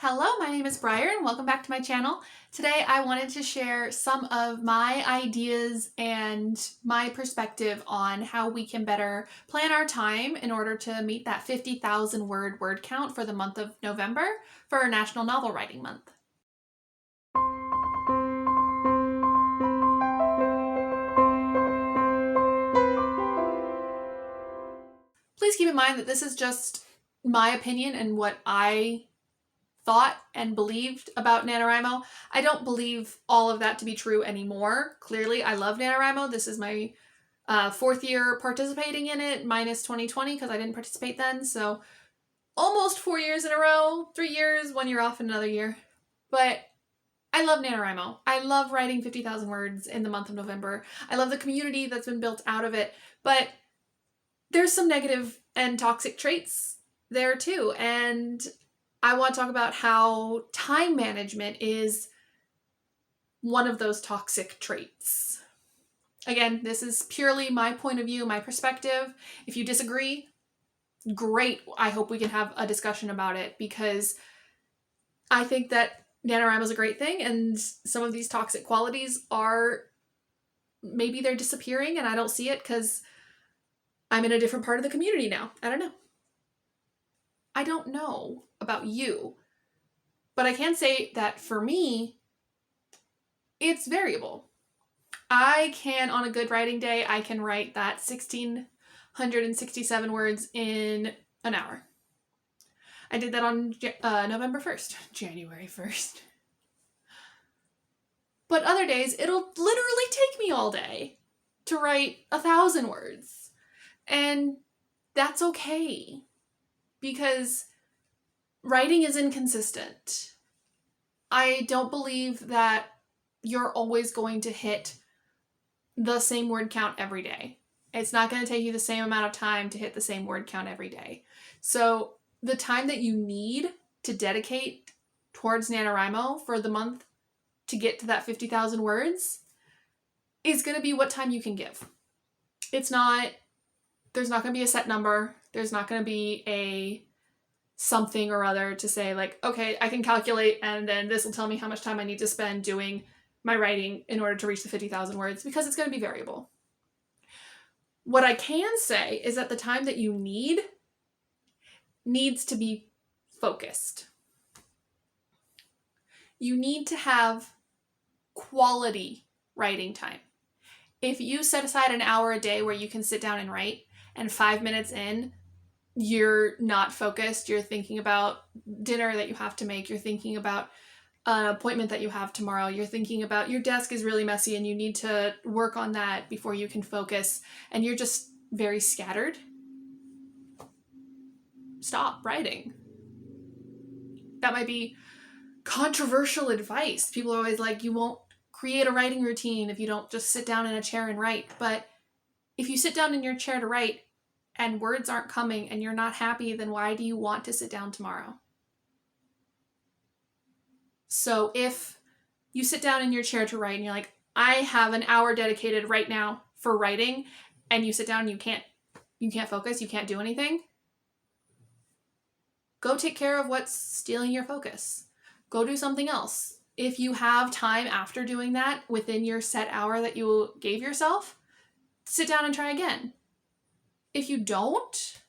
Hello, my name is Briar and welcome back to my channel. Today I wanted to share some of my ideas and my perspective on how we can better plan our time in order to meet that 50,000 word count for the month of November for our National Novel Writing Month. Please keep in mind that this is just my opinion and what I thought and believed about NaNoWrimo. I don't believe all of that to be true anymore. Clearly, I love NaNoWrimo. This is my fourth year participating in it, minus 2020 because I didn't participate then. So almost 4 years in a row, 3 years, 1 year off and another year. But I love NaNoWrimo. I love writing 50,000 words in the month of November. I love the community that's been built out of it. But there's some negative and toxic traits there too. And I want to talk about how time management is one of those toxic traits. Again, this is purely my point of view, my perspective. If you disagree, great. I hope we can have a discussion about it because I think that NaNoWrimo is a great thing and some of these toxic qualities are, maybe they're disappearing and I don't see it because I'm in a different part of the community now. I don't know. I don't know about you, but I can say that for me, it's variable. I can, on a good writing day, I can write that 1,667 words in an hour. I did that on November 1st, January 1st. But other days, it'll literally take me all day to write 1,000 words. And that's okay. Because writing is inconsistent. I don't believe that you're always going to hit the same word count every day. It's not going to take you the same amount of time to hit the same word count every day. So the time that you need to dedicate towards NaNoWrimo for the month to get to that 50,000 words is going to be what time you can give. There's not going to be a set number. There's not going to be a something or other to say like, okay, I can calculate and then this will tell me how much time I need to spend doing my writing in order to reach the 50,000 words because it's going to be variable. What I can say is that the time that you needs to be focused. You need to have quality writing time. If you set aside an hour a day where you can sit down and write and 5 minutes in, you're not focused, you're thinking about dinner that you have to make, you're thinking about an appointment that you have tomorrow, you're thinking about your desk is really messy and you need to work on that before you can focus, and you're just very scattered, stop writing. That might be controversial advice. People are always like, you won't create a writing routine if you don't just sit down in a chair and write. But if you sit down in your chair to write and words aren't coming and you're not happy, then why do you want to sit down tomorrow? So if you sit down in your chair to write and you're like, I have an hour dedicated right now for writing, and you sit down and you can't focus, you can't do anything, go take care of what's stealing your focus. Go do something else. If you have time after doing that within your set hour that you gave yourself, sit down and try again. If you don't,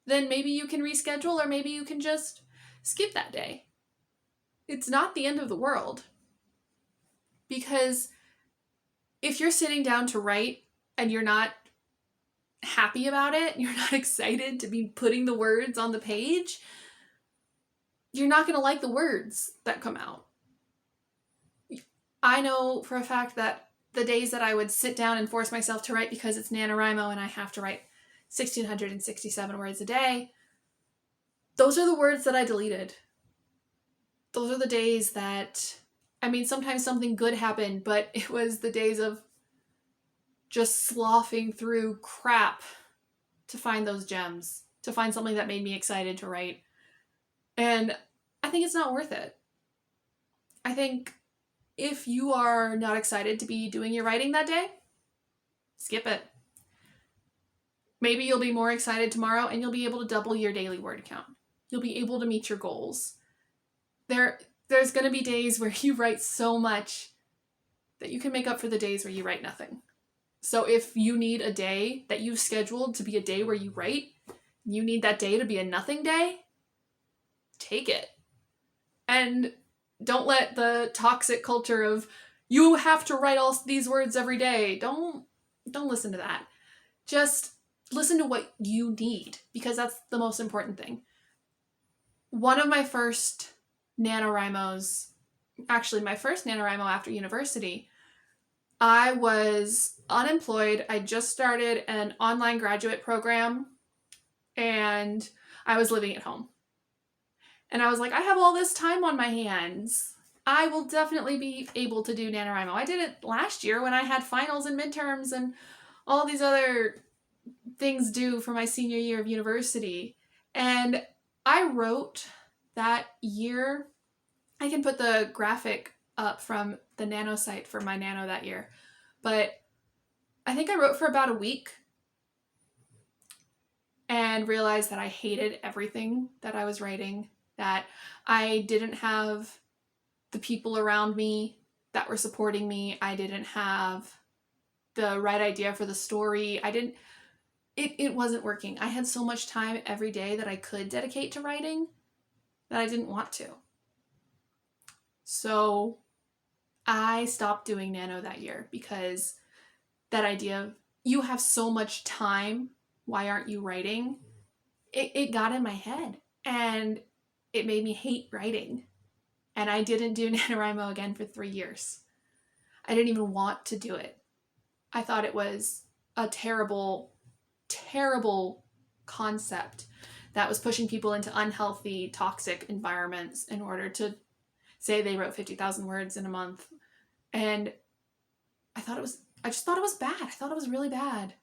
then maybe you can reschedule or maybe you can just skip that day. It's not the end of the world. Because if you're sitting down to write and you're not happy about it, you're not excited to be putting the words on the page, you're not going to like the words that come out. I know for a fact that the days that I would sit down and force myself to write because it's NaNoWrimo and I have to write 1,667 words a day, those are the words that I deleted. Those are the days that, I mean, sometimes something good happened, but it was the days of just sloughing through crap to find those gems, to find something that made me excited to write. And I think it's not worth it. I think if you are not excited to be doing your writing that day, skip it. Maybe you'll be more excited tomorrow and you'll be able to double your daily word count. you'll be able to meet your goals. There's going to be days where you write so much that you can make up for the days where you write nothing. So if you need a day that you've scheduled to be a day where you write, you need that day to be a nothing day, take it. And don't let the toxic culture of you have to write all these words every day. Don't listen to that. Just listen to what you need, because that's the most important thing. One of my first NaNoWrimos, actually my first NaNoWrimo after university, I was unemployed. I just started an online graduate program and I was living at home. And I was like, I have all this time on my hands. I will definitely be able to do NaNoWrimo. I did it last year when I had finals and midterms and all these other things due for my senior year of university. And I wrote that year. I can put the graphic up from the NaNo site for my NaNo that year. But I think I wrote for about a week and realized that I hated everything that I was writing, that I didn't have the people around me that were supporting me. I didn't have the right idea for the story. It wasn't working. I had so much time every day that I could dedicate to writing that I didn't want to. So I stopped doing NaNo that year because that idea of you have so much time, why aren't you writing? It got in my head and it made me hate writing. And I didn't do NaNoWrimo again for 3 years. I didn't even want to do it. I thought it was a terrible, terrible concept that was pushing people into unhealthy, toxic environments in order to say they wrote 50,000 words in a month. And I just thought it was bad. I thought it was really bad.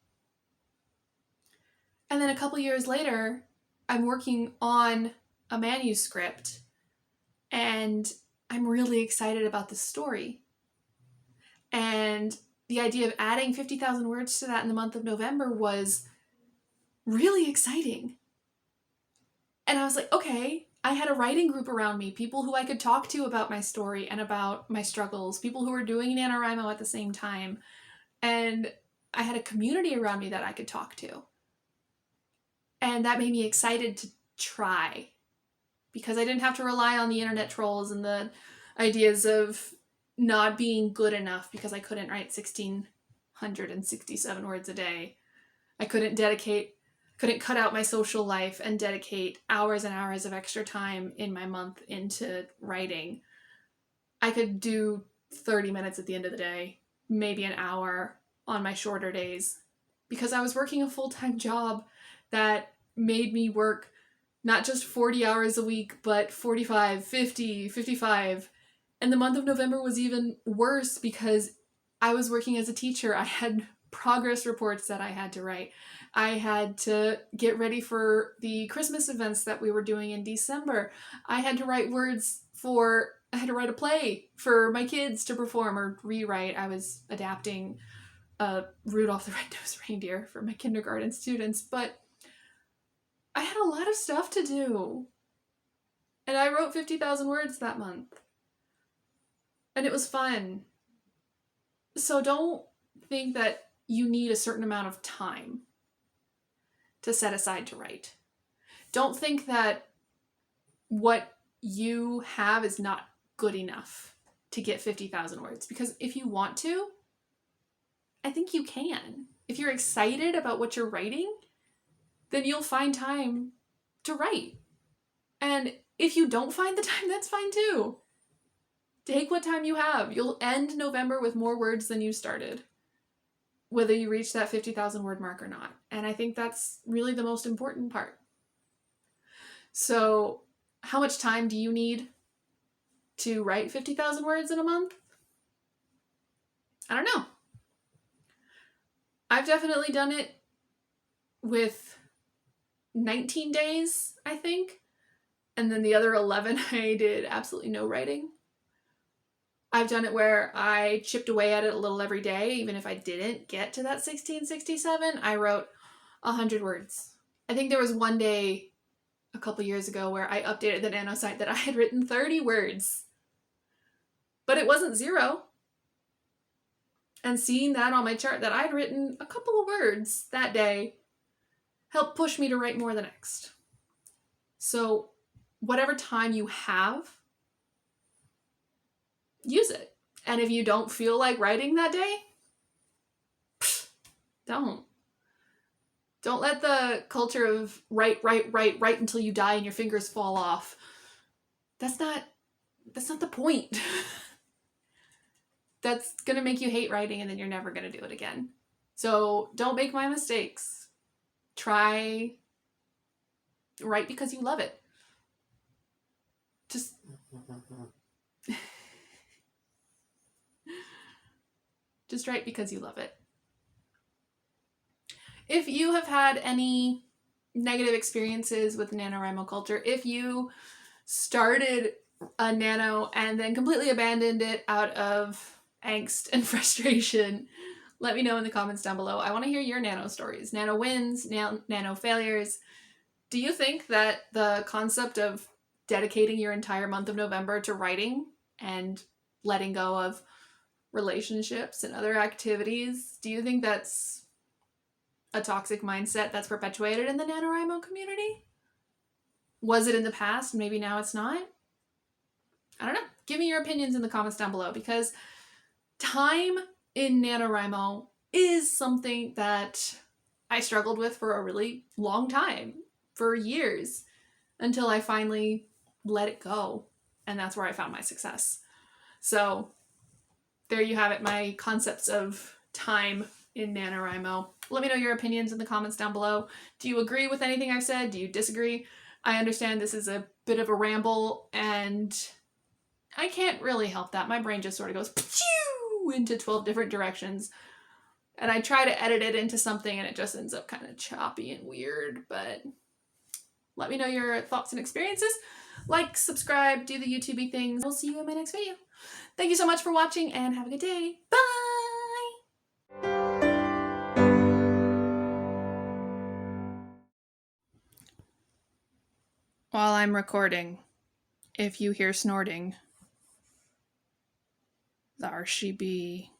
And then a couple years later, I'm working on a manuscript and I'm really excited about this story. And the idea of adding 50,000 words to that in the month of November was really exciting. And I was like, okay, I had a writing group around me, people who I could talk to about my story and about my struggles, people who were doing NaNoWrimo at the same time. And I had a community around me that I could talk to. And that made me excited to try, because I didn't have to rely on the internet trolls and the ideas of not being good enough because I couldn't write 1,667 words a day. I couldn't cut out my social life and dedicate hours and hours of extra time in my month into writing. I could do 30 minutes at the end of the day, maybe an hour on my shorter days, because I was working a full-time job that made me work not just 40 hours a week, but 45, 50, 55. And the month of November was even worse because I was working as a teacher. I had progress reports that I had to write. I had to get ready for the Christmas events that we were doing in December. I had to write a play for my kids to perform or rewrite. I was adapting Rudolph the Red-Nosed Reindeer for my kindergarten students, but I had a lot of stuff to do. And I wrote 50,000 words that month. And it was fun. So don't think that you need a certain amount of time to set aside to write. Don't think that what you have is not good enough to get 50,000 words. Because if you want to, I think you can. If you're excited about what you're writing, then you'll find time to write. And if you don't find the time, that's fine too. Take what time you have. You'll end November with more words than you started, whether you reach that 50,000 word mark or not. And I think that's really the most important part. So, how much time do you need to write 50,000 words in a month? I don't know. I've definitely done it with 19 days, I think. And then the other 11, I did absolutely no writing. I've done it where I chipped away at it a little every day. Even if I didn't get to that 1667, I wrote 100 words. I think there was one day a couple years ago where I updated the Nano site that I had written 30 words. But it wasn't 0. And seeing that on my chart that I'd written a couple of words that day helped push me to write more the next. So whatever time you have, use it. And if you don't feel like writing that day, don't. Don't let the culture of write until you die and your fingers fall off. That's not the point. That's going to make you hate writing and then you're never going to do it again. So don't make my mistakes. Try write because you love it. Just write because you love it. If you have had any negative experiences with NaNoWrimo culture, if you started a Nano and then completely abandoned it out of angst and frustration, let me know in the comments down below. I want to hear your Nano stories, Nano wins, Nano failures. Do you think that the concept of dedicating your entire month of November to writing and letting go of relationships and other activities, do you think that's a toxic mindset that's perpetuated in the NaNoWrimo community? Was it in the past? Maybe now it's not? I don't know. Give me your opinions in the comments down below, because time in NaNoWrimo is something that I struggled with for a really long time, for years, until I finally let it go. And that's where I found my success. So there you have it, my concepts of time in NaNoWrimo. Let me know your opinions in the comments down below. Do you agree with anything I've said? Do you disagree? I understand this is a bit of a ramble, and I can't really help that. My brain just sort of goes into 12 different directions. And I try to edit it into something and it just ends up kind of choppy and weird. But let me know your thoughts and experiences. Like, subscribe, do the YouTubey things. We'll see you in my next video. Thank you so much for watching and have a good day. Bye! While I'm recording, if you hear snorting, there she be.